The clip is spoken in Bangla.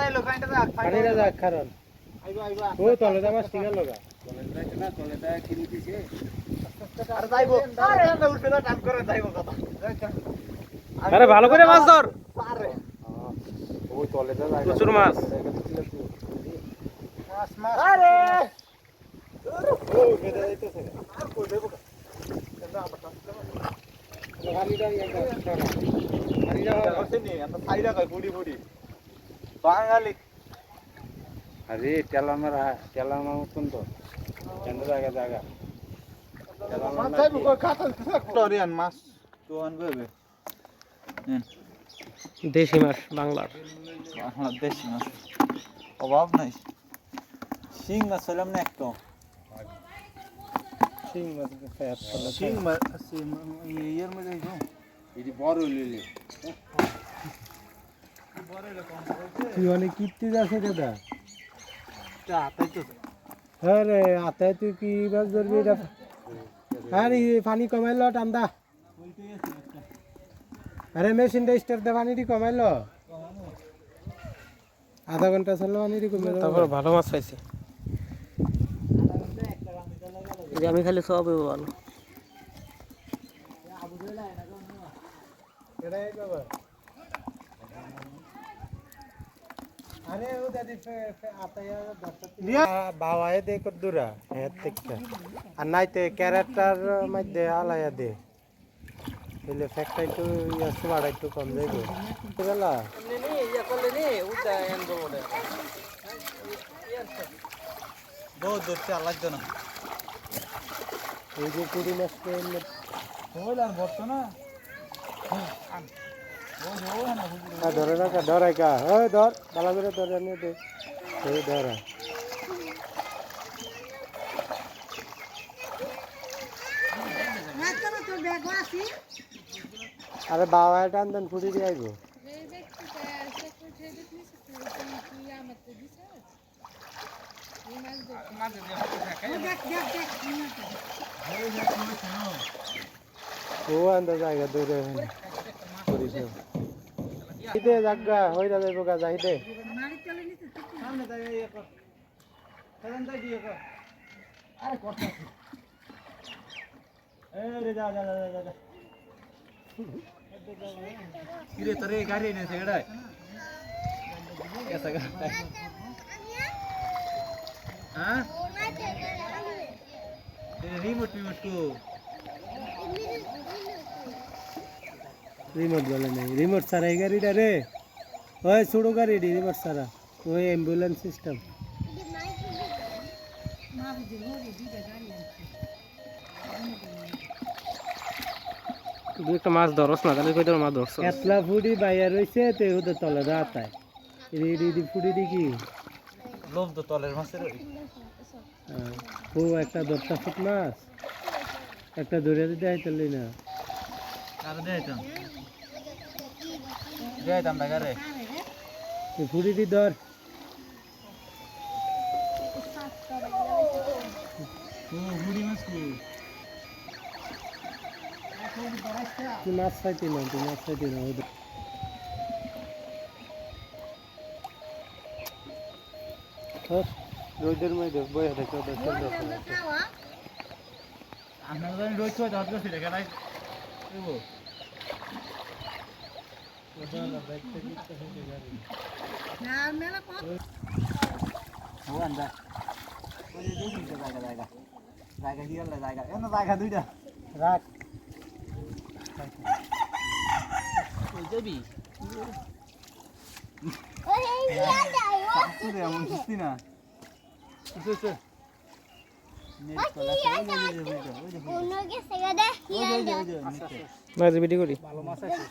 যাইলো কাইটা যাক পানিটা যাক কারণ আইবা আইবা ও তলে দা মাছ টিকা লগা তলে দা কিনে দিছে আর যাইবো আরে না উঠে না টান করে যাইবো কথা আরে ভালো করে মাছ ধর আরে ওই তলে দা যায় প্রচুর মাছ মাছ আরে ও বেদা যাইতেছে আর কই দেবো কেন আবার পানিটা পানিটা হচ্ছে আমরা সাইডা কই বুড়ি বুড়ি বাঙালি আরে তেলামার মতন তো কেন জায়গা জায়গা মাছ চাইবো কই কাটা টরিয়ান মাছ তো আনবে দেশি মাছ বাংলার দেশি মাছ অভাব নাই শিং মাছ হলাম না একটু শিং মাছ শিং মাছ ইয়ের মধ্যে এটি বড় লিলি তুই অনেক কীর্তি আছে দাদা তাই তো আরে আতায় তুই কি মাছ ধরবি এটা আরে পানি কমাইলো ঠান্ডা আরে মেশিনটা স্টার্ট দে পানিটি কমাইলো আধা ঘন্টা চললো পানিটি কমাইলো তারপর ভালো মাছ পাইছি আমি খালি সব ভালো আরে ও দাদি আতায়া বাবায়ে দে কদ্দুরা হেত থেকে আর নাইতে ক্যারেক্টার মধ্যে আলায়া দে এলে ফ্যাক্টটা একটু ইয়াসু বাড়া একটু কম যাইবো গেলা নি ইয়া করলে নি উদা এনবো বলে বহুত দূর লাগতো না এই যে কুড়ি মাসকে হইল আর বর্ত না ধরে রাখা ধরাই কা ওই ধর ভালো করে ধরে নিয়ে দে এই ধরা আরে বাবা টান দেন ফুটি দিয়ে আইবো ও আন্দা জায়গা দূরে করিছে ইদে জায়গা হইরা যাইবো গা যাই দে সামনে যাই ইয়ে কর সামনে যাই দিয়ে কর আরে করতে এই রে যা যা যা যা কিরে তোরে গাড়ি নে সেগড়া कैसा करता है हां रिमोट को रिमोट वाला नहीं रिमोट सारा ही गाड़ी रे ओए छोड़ो गाड़ी रिमोट सारा वो एम्बुलेंस सिस्टम দু একটা মাছ ধরস না তাহলে কইতো মাছ ধরছ এতলা ফুডি বাইয়া রইছে তে ওদের তলে রাত আয় রি ফুডি দি কি লোভ তো তলের মাছের ও একটা 10টা ফুট মাছ একটা ধরে দিতে আইতলি না আর দেইতাম বাগারে তুই ফুডি দি ধর ও ফুডি মাছ কি তুই মাছ খাইতি না রোদের মধ্যে বয়ে দেখো আমার জানি রোজ তো দাঁত গেছে দেখা নাই দেবো ও আন্দা ওই যে দুইটা জায়গা কি হলো জায়গা এনে জায়গা দুইটা রাখ ওই যাবি ওই ইয়া যাই ও তুই এমন বুঝতি না বুঝছ অন্য গেছে গদা ইয়া যাই মাছ ভিডিও করি ভালো মাছ আছে